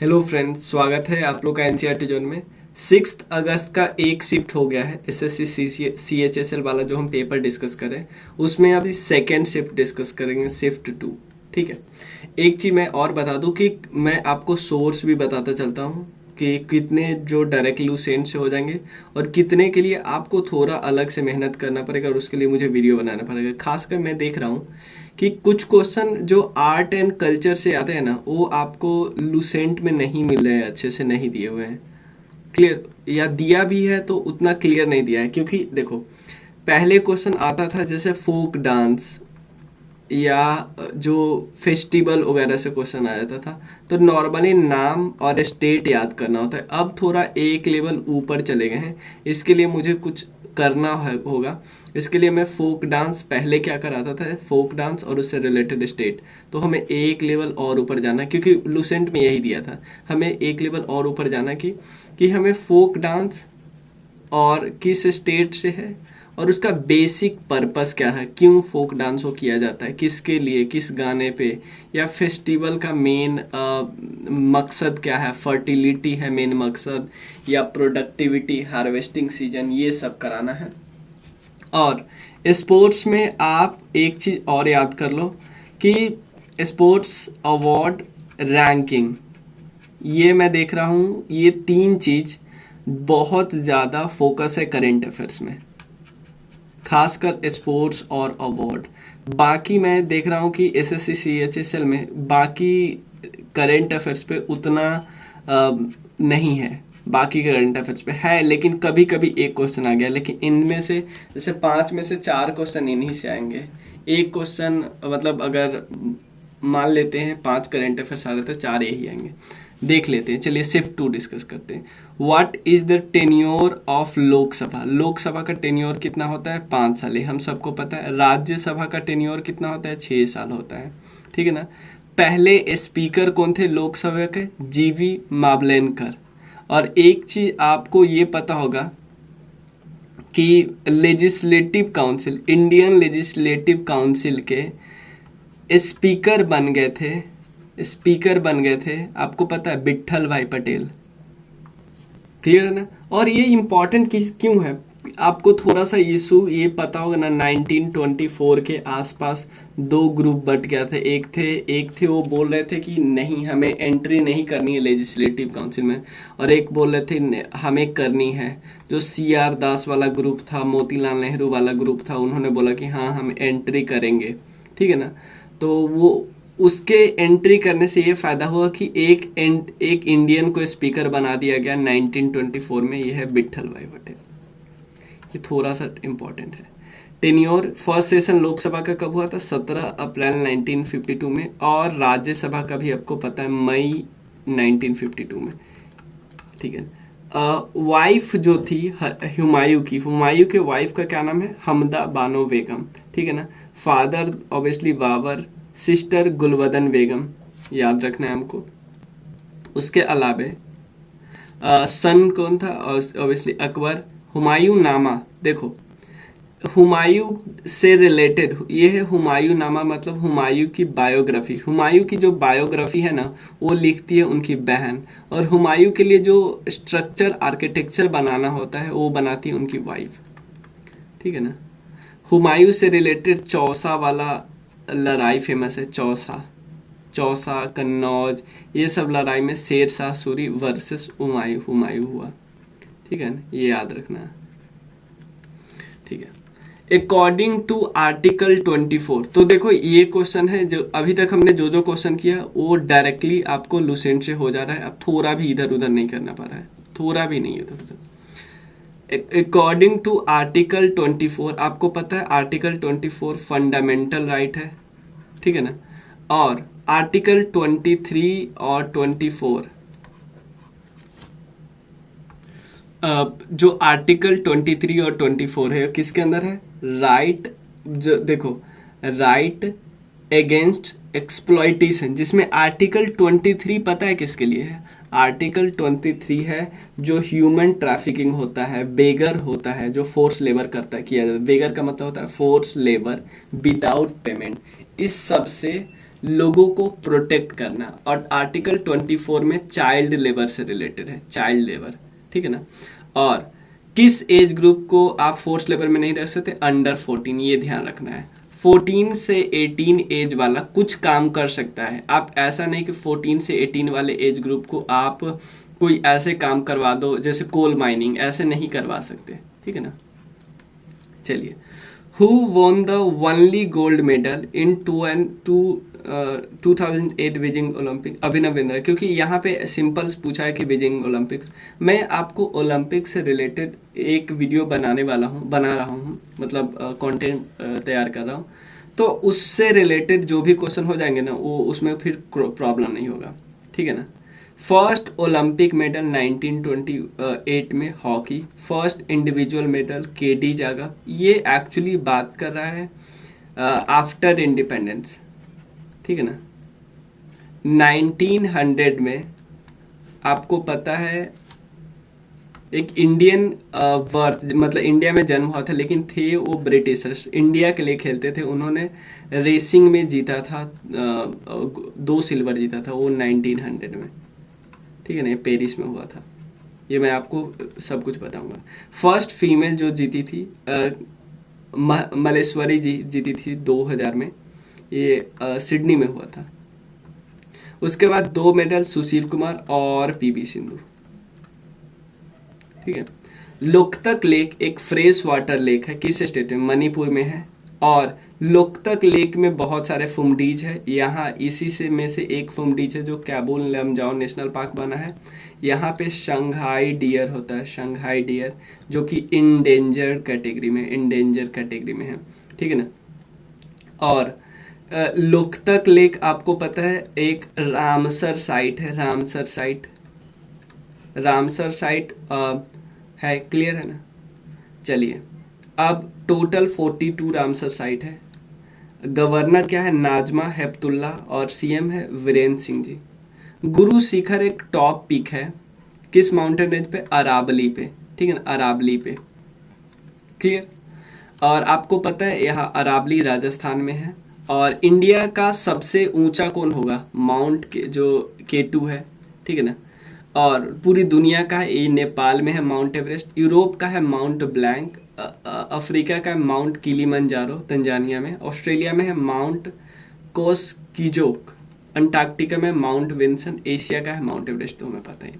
Hello friends, स्वागत है आप लोग का एनसीईआरटी जोन में। 6 अगस्त का एक शिफ्ट हो गया है एसएससी सीएचएसएल वाला जो हम पेपर डिस्कस करें, उसमें अभी सेकेंड शिफ्ट डिस्कस करेंगे, शिफ्ट 2। ठीक है। एक चीज़ मैं और बता दूं कि मैं आपको सोर्स भी बताता चलता हूं कि कितने जो डायरेक्ट लूसेंट से हो जाएंगे और कितने के लिए आपको थोड़ा अलग से मेहनत करना पड़ेगा और उसके लिए मुझे वीडियो बनाना पड़ेगा। खासकर मैं देख रहा हूँ कि कुछ क्वेश्चन जो आर्ट एंड कल्चर से आते हैं ना, वो आपको लूसेंट में नहीं मिल रहे हैं, अच्छे से नहीं दिए हुए हैं क्लियर, या दिया भी है तो उतना क्लियर नहीं दिया है। क्योंकि देखो, पहले क्वेश्चन आता था जैसे फोक डांस या जो फेस्टिवल वगैरह से क्वेश्चन आ जाता था, तो नॉर्मली नाम और स्टेट याद करना होता है। अब थोड़ा एक लेवल ऊपर चले गए हैं, इसके लिए मुझे कुछ करना होगा। इसके लिए मैं फोक डांस पहले क्या कराता था, फोक डांस और उससे रिलेटेड स्टेट, तो हमें एक लेवल और ऊपर जाना, क्योंकि लूसेंट में यही दिया था, हमें एक लेवल और ऊपर जाना कि हमें फोक डांस और किस स्टेट से है और उसका बेसिक पर्पस क्या है, क्यों फोक डांस को किया जाता है, किसके लिए, किस गाने पे, या फेस्टिवल का मेन मकसद क्या है, फर्टिलिटी है मेन मकसद या प्रोडक्टिविटी, हार्वेस्टिंग सीजन, ये सब कराना है। और स्पोर्ट्स में आप एक चीज़ और याद कर लो कि स्पोर्ट्स अवार्ड रैंकिंग, ये मैं देख रहा हूँ, ये तीन चीज़ बहुत ज़्यादा फोकस है करेंट अफेयर्स में, खासकर स्पोर्ट्स और अवार्ड। बाकी मैं देख रहा हूँ कि एसएससी सीएचएसएल में बाकी करेंट अफेयर्स पे उतना नहीं है, बाकी करंट अफेयर्स पे है, लेकिन कभी कभी एक क्वेश्चन आ गया। लेकिन इनमें से जैसे 5 में से 4 क्वेश्चन इन्हीं से आएंगे। एक क्वेश्चन मतलब अगर मान लेते हैं 5 करंट अफेयर्स आ रहे तो 4 यही आएंगे। देख लेते हैं, चलिए शिफ्ट 2 डिस्कस करते हैं। What is the tenure of Lok Sabha? Lok Sabha का टेन्योर कितना होता है? 5 साल, हम सबको पता है। राज्यसभा का टेन्योर कितना होता है? 6 साल होता है। ठीक है ना। पहले स्पीकर कौन थे लोकसभा के? जीवी मावलेनकर। और एक चीज आपको ये पता होगा कि legislative council, Indian legislative council के स्पीकर बन गए थे, आपको पता है, विट्ठल भाई पटेल। क्लियर है ना। और ये इम्पोर्टेंट क्यों है, आपको थोड़ा सा इशू ये पता होगा ना, 1924 के आसपास 2 ग्रुप बट गया था। एक थे वो बोल रहे थे कि नहीं, हमें एंट्री नहीं करनी है लेजिस्लेटिव काउंसिल में, और एक बोल रहे थे हमें करनी है। जो CR दास वाला ग्रुप था, मोतीलाल नेहरू वाला ग्रुप था, उन्होंने बोला कि हाँ हम एंट्री करेंगे। ठीक है ना। तो वो उसके एंट्री करने से ये फायदा हुआ कि एक इंडियन को स्पीकर बना दिया गया 1924 में, ये है विट्ठल भाई पटेल। ये थोड़ा सा इम्पोर्टेंट है। टेन्योर फर्स्ट सेशन लोकसभा का कब हुआ था? 17 अप्रैल 1952 में, और राज्यसभा का भी आपको पता है मई 1952 में। ठीक है। वाइफ जो थी हुमायूं के वाइफ का क्या नाम है? हमदा बानो बेगम। ठीक है ना। फादर ऑब्वियसली बाबर, सिस्टर गुलवदन बेगम, याद रखना है हमको। उसके अलावे सन कौन था? ऑब्वियसली अकबर। हुमायूं नामा, देखो हुमायूं से रिलेटेड ये है। हुमायूं नामा मतलब हुमायूं की बायोग्राफी। हुमायूं की जो बायोग्राफी है ना, वो लिखती है उनकी बहन, और हुमायूं के लिए जो स्ट्रक्चर आर्किटेक्चर बनाना होता है वो बनाती है उनकी वाइफ। ठीक है ना। हुमायूं से रिलेटेड चौसा वाला लड़ाई फेमस है, चौसा कन्नौज, ये सब लड़ाई में शेर शाह सूरी वर्सेस हुमायूं हुआ। ठीक है ना, ये याद रखना। ठीक है। अकॉर्डिंग टू आर्टिकल 24, तो देखो ये क्वेश्चन है जो अभी तक हमने जो क्वेश्चन किया वो डायरेक्टली आपको लूसेंट से हो जा रहा है। अब थोड़ा भी इधर उधर नहीं करना पड़ रहा है, थोड़ा भी नहीं इधर उधर। अकॉर्डिंग टू आर्टिकल 24, आपको पता है आर्टिकल 24 फंडामेंटल राइट है। ठीक है ना। और आर्टिकल 23 और 24, जो आर्टिकल 23 और 24 है किसके अंदर है? राइट, जो देखो, राइट अगेंस्ट एक्सप्लॉइटेशन, जिसमें आर्टिकल 23 पता है किसके लिए है? आर्टिकल 23 है जो ह्यूमन ट्रैफिकिंग होता है, बेगर होता है, जो फोर्स लेबर किया जाता है। बेगर का मतलब होता है फोर्स लेबर विदाउट पेमेंट। इस सब से लोगों को प्रोटेक्ट करना, और आर्टिकल 24 में चाइल्ड लेबर से रिलेटेड है, चाइल्ड लेबर, ठीक है ना। और किस एज ग्रुप को आप फोर्स लेबर में नहीं रख सकते, अंडर 14, ये ध्यान रखना है। 14 से 18 एज वाला कुछ काम कर सकता है, आप ऐसा नहीं कि 14 से 18 वाले एज ग्रुप को आप कोई ऐसे काम करवा दो जैसे कोल माइनिंग, ऐसे नहीं करवा सकते, ठीक है ना। चलिए, who won the only gold medal in 2008 Beijing Olympic, Abhinav Bindra. क्योंकि यहाँ पे सिंपल पूछा है कि बीजिंग ओलंपिक्स, मैं आपको ओलंपिक से रिलेटेड एक वीडियो बना रहा हूँ, मतलब कंटेंट तैयार कर रहा हूँ, तो उससे रिलेटेड जो भी क्वेश्चन हो जाएंगे ना, वो उसमें फिर प्रॉब्लम नहीं होगा, ठीक है ना। फर्स्ट ओलंपिक मेडल 1928 में hockey, first individual medal KD जागा। ये एक्चुअली बात कर रहा है आफ्टर इंडिपेंडेंस, ठीक है ना। 1900 में आपको पता है एक इंडियन बर्थ, मतलब इंडिया में जन्म हुआ था, लेकिन थे वो ब्रिटिशर्स, इंडिया के लिए खेलते थे, उन्होंने रेसिंग में जीता था, 2 सिल्वर जीता था वो 1900 में, ठीक है ना। ये पेरिस में हुआ था, ये मैं आपको सब कुछ बताऊंगा। फर्स्ट फीमेल जो जीती थी मलेश्वरी जी जीती थी 2000 में, ये सिडनी में हुआ था। उसके बाद 2 मेडल सुशील कुमार और पीवी सिंधु, ठीक है। लोकतक लेक एक फ्रेश वाटर लेक है, किस स्टेट में, मणिपुर में है। और लोकतक लेक में बहुत सारे फुमडीज है, यहाँ इसी से में से एक फुमडीज है जो कैबुल लमजाओ नेशनल पार्क बना है। यहाँ पे शंघाई डियर होता है, शंघाई डियर, जो कि इंडेंजर्ड कैटेगरी में है, ठीक है ना। और लोकतक लेक आपको पता है एक रामसर साइट है, रामसर साइट है, क्लियर है ना। चलिए, अब टोटल 42 रामसर साइट है। गवर्नर क्या है, नाजमा हेपतुल्ला, और सीएम है वीरेंद्र सिंह जी। गुरु शिखर एक टॉप पीक है, किस माउंटेन रेंज पे, अरावली पे, ठीक है ना, अरावली पे, क्लियर। और आपको पता है यहाँ अरावली राजस्थान में है। और इंडिया का सबसे ऊंचा कौन होगा, माउंट के जो K2 है, ठीक है ना। और पूरी दुनिया का है, ये नेपाल में है माउंट एवरेस्ट, यूरोप का है माउंट ब्लैंक, अफ्रीका का है माउंट किलिमंजारो तंजानिया में, ऑस्ट्रेलिया में है माउंट कोस्किजोक, अंटार्कटिका में माउंट विंसन, एशिया का है माउंट एवरेस्ट, तो हमें पता है।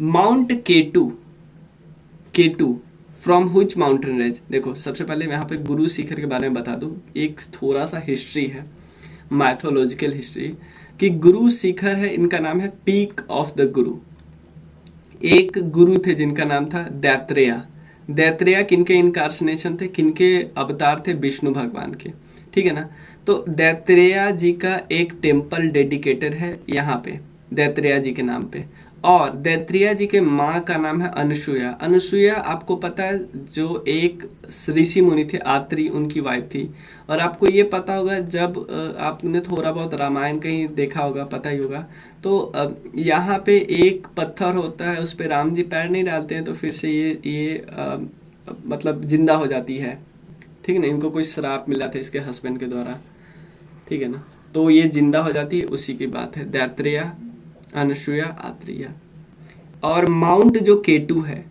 Mount K2 from हुच mountain range, देखो सबसे पहले मैं यहाँ पे गुरु शिखर के बारे में बता दूं, एक थोड़ा सा हिस्ट्री है, माइथोलॉजिकल हिस्ट्री, कि गुरु शिखर है, इनका नाम है पीक ऑफ द गुरु। एक गुरु थे जिनका नाम था दैत्रेया किनके इनकार्सनेशन थे, किनके अवतार थे, विष्णु भगवान के, ठीक है ना। तो दैत्रेया जी का एक टेम्पल डेडिकेटेड है यहाँ पे दैत्रेया जी के नाम पे। और दैत्रेया जी के माँ का नाम है अनुसुया आपको पता है जो एक ऋषि मुनि थे, आत्री उनकी वाइफ थी। और आपको ये पता होगा, जब आपने थोड़ा बहुत रामायण कहीं देखा होगा, पता ही होगा, तो यहाँ पे एक पत्थर होता है, उस पर राम जी पैर नहीं डालते हैं, तो फिर से ये मतलब जिंदा हो जाती है, ठीक है ना। इनको कोई श्राप मिला था इसके हस्बैंड के द्वारा, ठीक है ना, तो ये जिंदा हो जाती है, उसी की बात है, दैत्रेया, अनुसुया, आत्रेया। और माउंट जो K2 है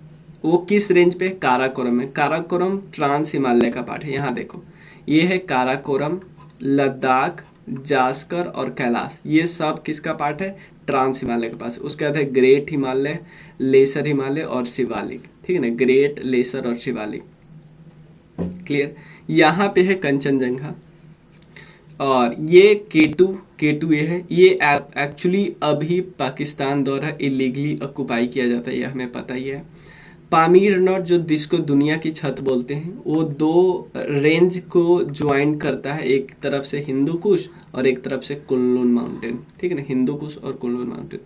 वो किस रेंज पे, काराकोरम है। काराकोरम ट्रांस हिमालय का पार्ट है, यहाँ देखो ये है काराकोरम, लद्दाख, जास्कर और कैलाश, ये सब किसका पार्ट है, ट्रांस हिमालय के पास। उसके बाद है ग्रेट हिमालय, लेसर हिमालय और शिवालिक, ठीक है ना, ग्रेट, लेसर और शिवालिक, क्लियर। यहाँ पे है कंचनजंगा। और ये K2 ये है, ये एक्चुअली अभी पाकिस्तान द्वारा इलीगली ऑक्युपाई किया जाता है, ये हमें पता ही है। पामीर नॉट जो जिसको दुनिया की छत बोलते हैं, वो 2 रेंज को ज्वाइन करता है, एक तरफ से हिंदू कुश और एक तरफ से कुनलुन माउंटेन, ठीक है ना, हिंदू कुश और कुनलुन माउंटेन।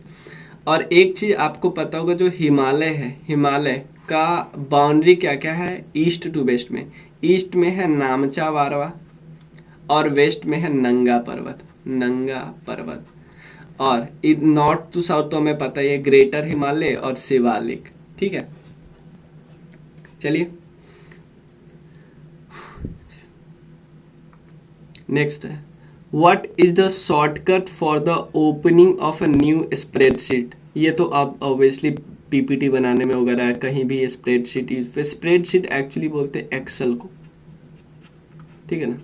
और एक चीज आपको पता होगा, जो हिमालय है, हिमालय का बाउंड्री क्या क्या है, ईस्ट टू वेस्ट में, ईस्ट में है नामचा वारवा और वेस्ट में है नंगा पर्वत। और नॉर्थ टू साउथ तो हमें पता ही है, ग्रेटर हिमालय और शिवालिक, ठीक है। चलिए नेक्स्ट है, what is the shortcut for the opening of a new spreadsheet? ये तो आप ऑब्वियसली पीपीटी बनाने में वगैरह कहीं भी स्प्रेडशीट यूज, स्प्रेडशीट एक्चुअली बोलते हैं एक्सेल को, ठीक है ना।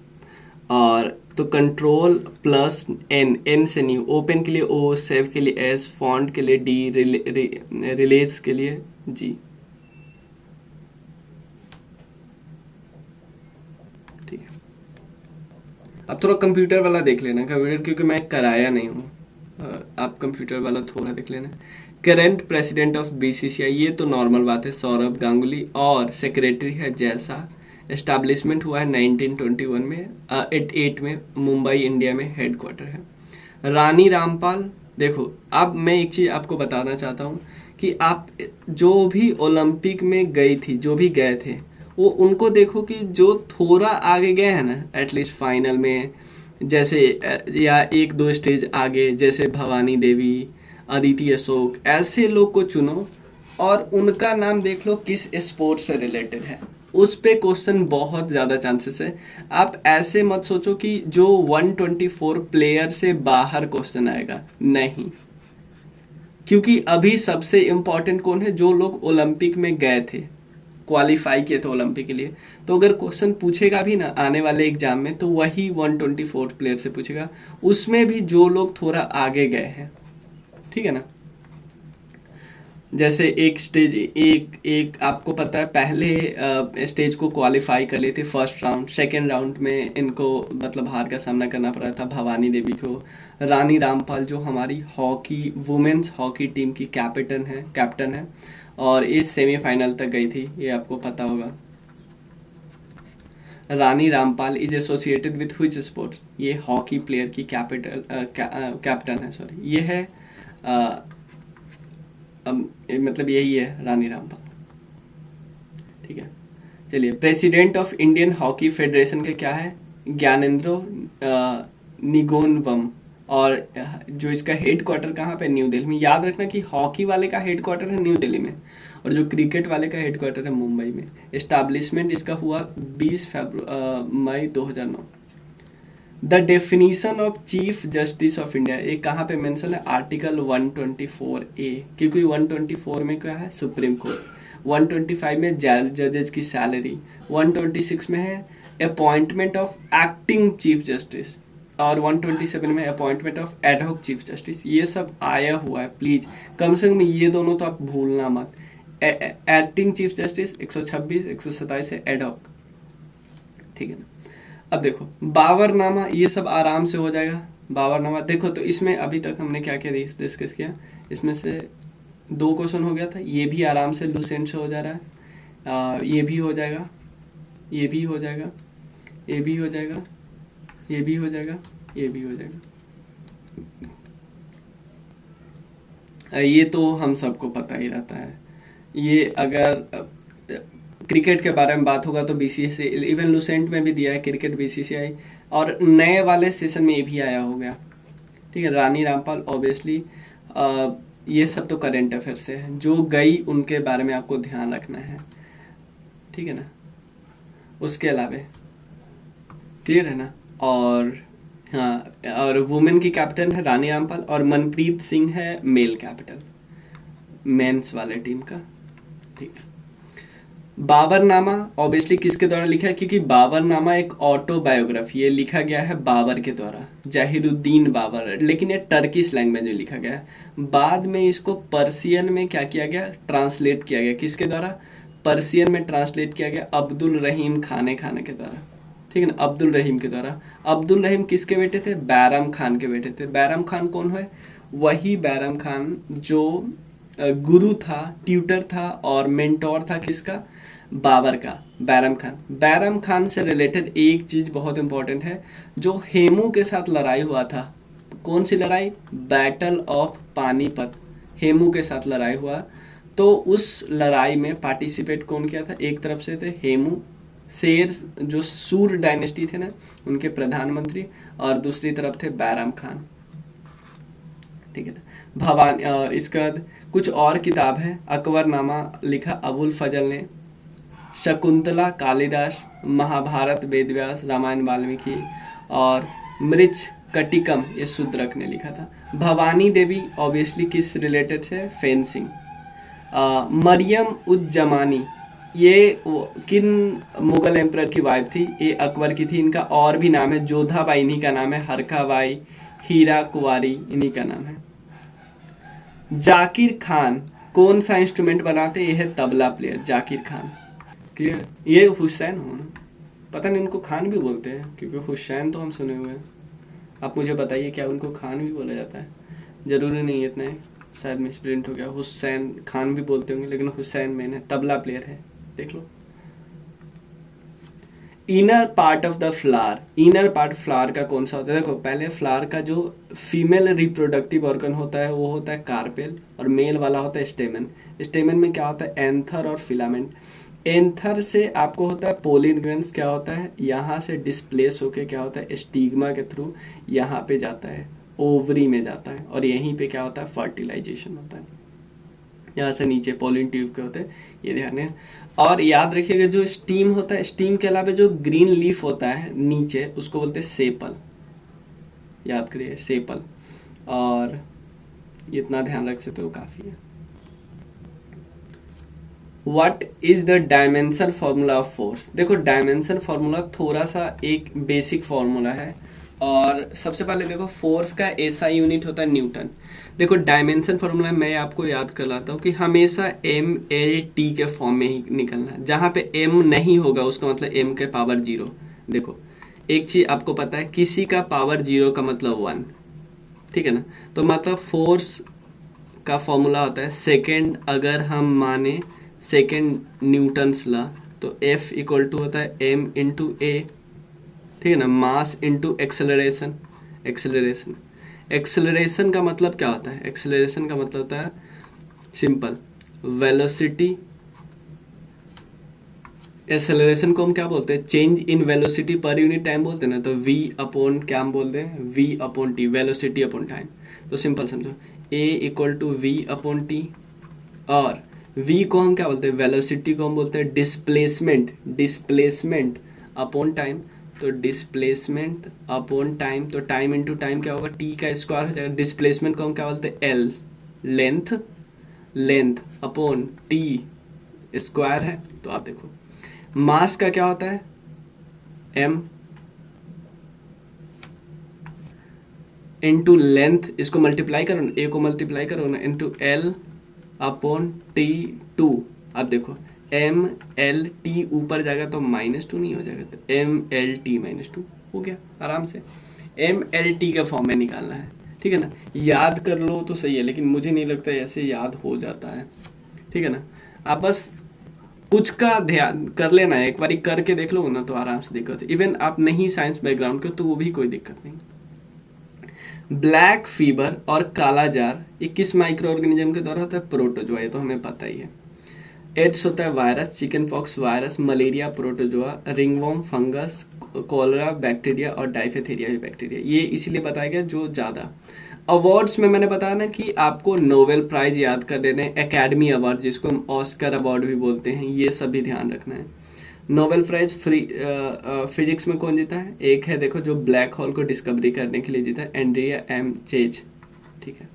और तो कंट्रोल प्लस एन, एन से न्यू, ओपन के लिए ओ, सेव के लिए एस, फॉन्ट के लिए डी, रिलीज के लिए जी, ठीक है। अब थोड़ा कंप्यूटर वाला देख लेना, कंप्यूटर क्योंकि मैं कराया नहीं हूँ, आप कंप्यूटर वाला थोड़ा देख लेना। करंट प्रेसिडेंट ऑफ बीसीसीआई, ये तो नॉर्मल बात है, सौरभ गांगुली, और सेक्रेटरी है जैसा। एस्टैब्लिशमेंट हुआ है 1921 में, 88 में मुंबई इंडिया में हेडक्वार्टर है। रानी रामपाल, देखो अब मैं एक चीज़ आपको बताना चाहता हूँ कि आप जो भी ओलंपिक में गई थी, जो भी गए थे, वो उनको देखो कि जो थोड़ा आगे गए हैं ना एटलीस्ट फाइनल में, जैसे या एक दो स्टेज आगे, जैसे भवानी देवी, अदिति अशोक, ऐसे लोग को चुनो और उनका नाम देख लो किस स्पोर्ट से रिलेटेड है, उस पे क्वेश्चन बहुत ज़्यादा चांसेस है। आप ऐसे मत सोचो कि जो 124 प्लेयर से बाहर क्वेश्चन आएगा, नहीं, क्योंकि अभी सबसे इम्पोर्टेंट कौन है, जो लोग ओलंपिक में गए थे, क्वालिफाई किए थे ओलंपिक के लिए, तो अगर क्वेश्चन पूछेगा भी ना आने वाले एग्जाम में तो वही 124 प्लेयर से पूछेगा, उसमें भी जो लोग थोड़ा आगे गए हैं, ठीक है ना। जैसे एक स्टेज, एक आपको पता है पहले स्टेज को क्वालिफाई कर लिए थे फर्स्ट राउंड, सेकेंड राउंड में इनको मतलब हार का सामना करना पड़ा था भवानी देवी को। रानी रामपाल जो हमारी हॉकी, वुमेन्स हॉकी टीम की कैप्टन है और इस सेमीफाइनल तक गई थी, ये आपको पता होगा। Rani Rampal is associated with which sports? ये हॉकी प्लेयर की कैप्टन है, सॉरी, ये है मतलब यही है रानी रामपाल, ठीक है। चलिए, president of Indian hockey federation के क्या है? ज्ञानेंद्रो निगोनवम, और जो इसका हेड क्वार्टर कहाँ पे? न्यू दिल्ली में। याद रखना कि हॉकी वाले का हेड क्वार्टर है न्यू दिल्ली में और जो क्रिकेट वाले का हेड क्वार्टर है मुंबई में। एस्टैब्लिशमेंट इसका हुआ 20 मई 2009। The definition of chief justice of India, ये कहाँ पे मेंशन है? आर्टिकल 124A, क्योंकि 124 में क्या है? Supreme court. 125 में जजेज की सैलरी, 126 में है appointment of acting chief justice, और 127 में appointment of ad hoc chief justice. ये सब आया हुआ है, प्लीज कम से कम ये दोनों तो आप भूलना मत। एक्टिंग चीफ जस्टिस 126, 127 है एडहॉक, ठीक है ना। अब देखो बाबरनामा, ये सब आराम से हो जाएगा। बाबरनामा देखो तो इसमें अभी तक हमने क्या क्या डिस्कस किया, इसमें से 2 क्वेश्चन हो गया था, ये भी आराम से लूसेंट से हो जा रहा है, ये भी हो जाएगा, ये भी हो जाएगा, ये भी हो जाएगा, ये भी हो जाएगा, ये भी हो जाएगा। ये तो हम सबको पता ही रहता है। ये अगर क्रिकेट के बारे में बात होगा तो बीसीसीआई, इवन लूसेंट में भी दिया है क्रिकेट बीसीसीआई, और नए वाले सेशन में ये भी आया हो गया, ठीक है। रानी रामपाल ऑब्वियसली, ये सब तो करेंट अफेयर से है, जो गई उनके बारे में आपको ध्यान रखना है, ठीक है ना। उसके अलावा क्लियर है ना। और हाँ, और वुमेन की कैप्टन है रानी रामपाल, और मनप्रीत सिंह है मेल कैपिटल, मेंस वाले टीम का, ठीक है। बाबरनामा ऑब्वियसली किसके द्वारा लिखा है? क्योंकि बाबरनामा एक ऑटोबायोग्राफी, ये लिखा गया है बाबर के द्वारा, जाहिरुद्दीन बाबर, लेकिन ये टर्किश लैंग्वेज में लिखा गया है। बाद में इसको पर्सियन में क्या किया गया? ट्रांसलेट किया गया। किसके द्वारा? पर्सियन में ट्रांसलेट किया गया अब्दुल रहीम खाने के द्वारा, ठीक है ना, अब्दुल रहीम के द्वारा। अब्दुल रहीम किसके बेटे थे? बैरम खान के बेटे थे। बैरम खान कौन है? वही बैरम खान जो गुरु था, ट्यूटर था और मेंटोर था किसका? बाबर का, बैरम खान। बैरम खान से रिलेटेड एक चीज बहुत इंपॉर्टेंट है, जो हेमू के साथ लड़ाई हुआ था। कौन सी लड़ाई? बैटल ऑफ पानीपत, हेमू के साथ लड़ाई हुआ। तो उस लड़ाई में पार्टिसिपेट कौन किया था? एक तरफ से थे हेमू, शेर जो सूर डायनेस्टी थे ना उनके प्रधानमंत्री, और दूसरी तरफ थे बैरम खान, ठीक है ना। भवानी, इसके बाद कुछ और किताब है, अकबरनामा लिखा अबुल फजल ने, शकुंतला कालिदास, महाभारत वेदव्यास, रामायण वाल्मीकि, और मृच कटिकम ये शूद्रक ने लिखा था। भवानी देवी ऑब्वियसली किस रिलेटेड से, फेंसिंग। मरियम उज जमानी ये किन मुगल एम्परर की वाइफ थी, ये अकबर की थी। इनका और भी नाम है, जोधाबाई इन्हीं का नाम है, हरकाबाई, हीरा कुंवारी इन्हीं का नाम है। जाकिर खान कौन सा इंस्ट्रूमेंट बनाते, ये है तबला प्लेयर जाकिर खान। क्लियर। ये हुसैन हो ना, पता नहीं उनको खान भी बोलते हैं, क्योंकि हुसैन तो हम सुने हुए हैं। आप मुझे बताइए क्या उनको खान भी बोला जाता है? जरूरी नहीं है इतना है, शायद मिसप्रिंट हो गया, हुसैन खान भी बोलते होंगे, लेकिन हुसैन मेन है, तबला प्लेयर है, देख लो। Inner part of the flower, inner part flower का कौन सा होता है? देखो पहले फ्लावर का जो फीमेल रिप्रोडक्टिव ऑर्गन होता है वो होता है कार्पेल, और मेल वाला होता है स्टेमन। स्टेमन में क्या होता है, एंथर और फिलामेंट। एंथर से आपको होता है पोलिन ग्रेन्स, क्या होता है यहाँ से डिस्प्लेस होके क्या होता है स्टिग्मा के थ्रू यहाँ पे जाता है, ओवरी में जाता है, और यहीं पे क्या होता है फर्टिलाइजेशन होता है। यहाँ से नीचे पोलिन ट्यूब के होते हैं, ये ध्यान है। और याद रखिएगा जो स्टीम होता है, स्टीम के अलावा जो ग्रीन लीफ होता है नीचे उसको बोलते हैं सेपल, याद करिए सेपल। और इतना ध्यान रख सकते हो काफ़ी है। What is the dimension formula of force? देखो डायमेंशन फार्मूला थोड़ा सा एक बेसिक फार्मूला है, और सबसे पहले देखो फोर्स का एसआई यूनिट होता है न्यूटन। देखो डायमेंशन फार्मूला मैं आपको याद करलाता हूँ कि हमेशा एम एल टी के फॉर्म में ही निकलना है। जहाँ पे एम नहीं होगा उसका मतलब एम के पावर 0। देखो एक चीज आपको पता है, किसी का पावर 0 का मतलब 1, ठीक है ना। तो मतलब फोर्स का फॉर्मूला होता है सेकेंड, अगर हम माने सेकेंड न्यूटन्स ला तो F इक्वल टू होता है m इंटू ए, ठीक है ना, mass into acceleration. Acceleration acceleration का मतलब क्या होता है? एक्सेलरेशन का मतलब होता है सिंपल, वेलोसिटी। एक्सेलरेशन को हम क्या बोलते हैं? Change in velocity per unit time बोलते हैं ना, तो v अपॉन क्या हम बोलते हैं? v upon T, velocity upon time. तो सिंपल समझो, a equal to v upon T, और v को हम क्या बोलते हैं? वेलोसिटी को हम बोलते हैं डिस्प्लेसमेंट, डिस्प्लेसमेंट अपॉन टाइम। तो डिस्प्लेसमेंट अपॉन टाइम, तो टाइम इंटू टाइम क्या होगा? t का स्क्वायर हो जाएगा। डिस्प्लेसमेंट को हम क्या बोलते हैं? l, length, length upon t square है। तो आप देखो मास का क्या होता है? m इंटू लेंथ, इसको मल्टीप्लाई करो ना, a को मल्टीप्लाई करो ना, इंटू l अपॉन टी 2। अब देखो एम एल टी ऊपर जाएगा तो -2 नहीं हो जाएगा, तो एम एल टी -2 हो गया आराम से। एम एल टी का फॉर्म में निकालना है, ठीक है ना। याद कर लो तो सही है, लेकिन मुझे नहीं लगता ऐसे याद हो जाता है, ठीक है ना। आप बस कुछ का ध्यान कर लेना है, एक बार करके देख लो ना तो आराम से दिक्कत है। इवन आप नहीं साइंस बैकग्राउंड के तो वो भी कोई दिक्कत नहीं। ब्लैक फीवर और काला जार ये किस माइक्रो ऑर्गेनिज्म के द्वारा होता है? प्रोटोजोआ, ये तो हमें पता ही है। एड्स होता है virus, chicken pox virus, malaria protozoa, ringworm fungus, cholera bacteria, और डाइफेथेरिया भी बैक्टीरिया। ये इसीलिए बताया गया जो ज़्यादा। अवार्ड्स में मैंने बताया ना कि आपको नोबेल प्राइज याद कर लेना है, एकेडमी अवार्ड जिसको हम ऑस्कर अवार्ड भी बोलते हैं, ये सब भी ध्यान रखना है। नोबेल प्राइज फिजिक्स में कौन जीता है? एक है देखो जो ब्लैक होल को डिस्कवरी करने के लिए जीता है, एंड्रिया एम चेज, ठीक है।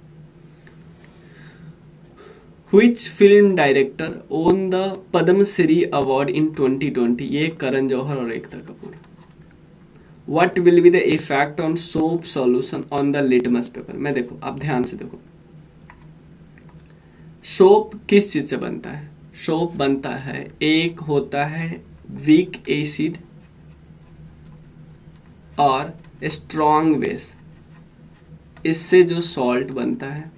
Which film director won the Padma Shri award in 2020? ये करण जौहर और Ekta Kapoor. What will be the effect on soap solution on the litmus paper? मैं देखो आप ध्यान से देखो, सोप किस चीज से बनता है? सोप बनता है, एक होता है वीक एसिड और स्ट्रॉन्ग बेस, इससे जो सॉल्ट बनता है,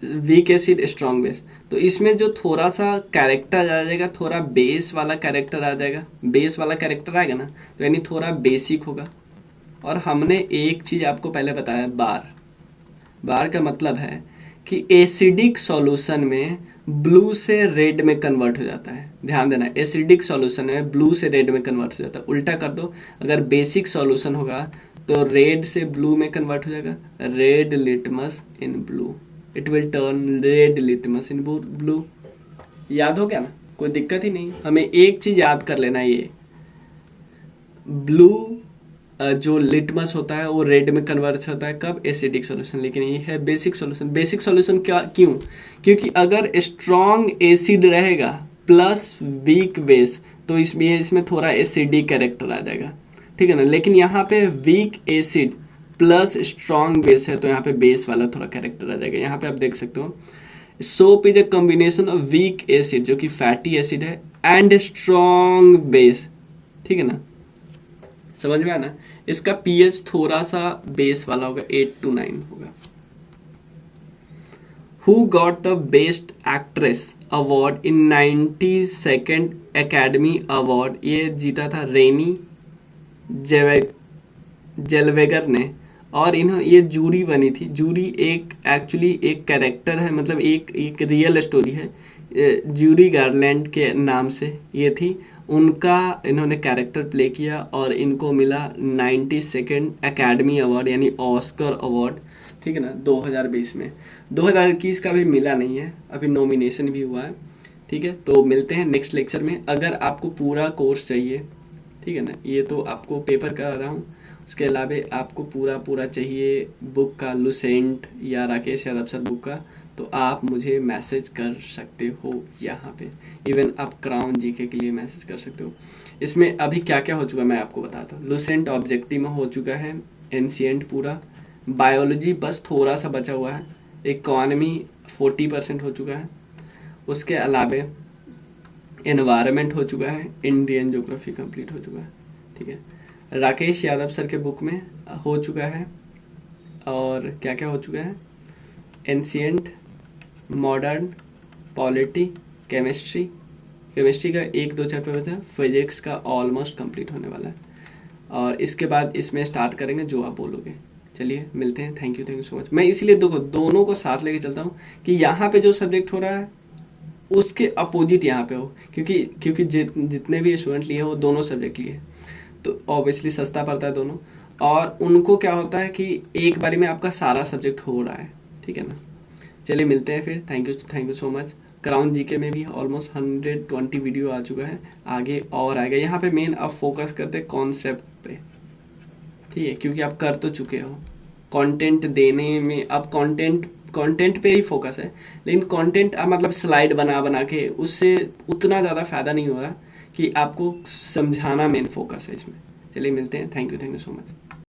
वीक एसिड स्ट्रॉन्ग बेस। तो इसमें जो थोड़ा सा कैरेक्टर आ जाएगा, थोड़ा बेस वाला कैरेक्टर आ जाएगा, बेस वाला कैरेक्टर आएगा ना, तो यानी थोड़ा बेसिक होगा। और हमने एक चीज आपको पहले बताया, बार। बार का मतलब है कि एसिडिक सॉल्यूशन में ब्लू से रेड में कन्वर्ट हो जाता है। ध्यान देना, एसिडिक सॉल्यूशन में ब्लू से रेड में कन्वर्ट हो जाता है। उल्टा कर दो, अगर बेसिक सॉल्यूशन होगा तो रेड से ब्लू में कन्वर्ट हो जाएगा, red litmus in blue, it will turn red litmus in blue. याद हो गया ना, कोई दिक्कत ही नहीं। हमें एक चीज याद कर लेना, ये ब्लू जो लिटमस होता है वो रेड में कन्वर्ट होता है कब, एसिडिक सॉल्यूशन। लेकिन ये है बेसिक सॉल्यूशन। बेसिक सॉल्यूशन क्या, क्यों? क्योंकि अगर स्ट्रॉन्ग एसिड रहेगा प्लस वीक बेस तो इसमें थोड़ा एसिडिक कैरेक्टर आ जाएगा, ठीक है ना। लेकिन यहाँ पे weak acid plus strong base है तो यहाँ पे बेस वाला थोड़ा कैरेक्टर आ जाएगा। यहाँ पे आप देख सकते हो soap is a combination of weak acid जो कि फैटी एसिड है एंड स्ट्रॉन्ग बेस, ठीक है ना, समझ में आना। इसका पीएच थोड़ा सा बेस वाला होगा, 8 to 9 होगा। Who got the best actress award in 92nd academy award, ये जीता था रेनी जेलवेगर ने। और ये जूरी बनी थी। जूरी एक एक्चुअली एक कैरेक्टर है, मतलब एक रियल स्टोरी है। जूरी गार्लैंड के नाम से ये थी, उनका इन्होंने कैरेक्टर प्ले किया और इनको मिला 92nd एकेडमी अवार्ड यानी ऑस्कर अवार्ड, ठीक है ना, 2020 में। 2021 का भी मिला नहीं है, अभी नॉमिनेशन भी हुआ है, ठीक है। तो मिलते हैं नेक्स्ट लेक्चर में। अगर आपको पूरा कोर्स चाहिए, ठीक है ना, ये तो आपको पेपर करा रहा हूँ, उसके अलावा आपको पूरा चाहिए बुक का, लुसेंट या राकेश यादव सर बुक का, तो आप मुझे मैसेज कर सकते हो यहाँ पे। इवन आप क्राउन जीके के लिए मैसेज कर सकते हो। इसमें अभी क्या क्या हो चुका मैं आपको बताता हूँ। लुसेंट ऑब्जेक्टिव में हो चुका है, एंशिएंट पूरा, बायोलॉजी बस थोड़ा सा बचा हुआ है, इकोनॉमी 40% हो चुका है, उसके अलावा एनवायरनमेंट हो चुका है, इंडियन ज्योग्राफी कंप्लीट हो चुका है, ठीक है। राकेश यादव सर के बुक में हो चुका है। और क्या क्या हो चुका है, एंशिएंट, मॉडर्न, पॉलिटी, केमिस्ट्री का 1-2 चैप्टर बचा, फिजिक्स का ऑलमोस्ट कंप्लीट होने वाला है। और इसके बाद इसमें स्टार्ट करेंगे जो आप बोलोगे। चलिए मिलते हैं, थैंक यू सो मच। मैं इसलिए दोनों को साथ लेके चलता हूँ कि यहाँ पे जो सब्जेक्ट हो रहा है उसके अपोजिट यहाँ पे हो, क्योंकि जितने भी स्टूडेंट लिए वो दोनों सब्जेक्ट लिए, तो ऑब्वियसली सस्ता पड़ता है दोनों। और उनको क्या होता है कि एक बारी में आपका सारा सब्जेक्ट हो रहा है, ठीक है ना। चलिए मिलते हैं फिर, thank you so much. Crown GK में भी ऑलमोस्ट 120 वीडियो आ चुका है, आगे और आएगा। यहाँ पे मेन आप फोकस करते हैं कॉन्सेप्ट पे, ठीक है, क्योंकि आप कर तो चुके हो। कंटेंट देने में अब कंटेंट पे ही फोकस है, लेकिन कंटेंट अब मतलब स्लाइड बना के उससे उतना ज़्यादा फायदा नहीं हो रहा कि आपको समझाना मेन फोकस है इसमें। चलिए मिलते हैं, थैंक यू सो मच।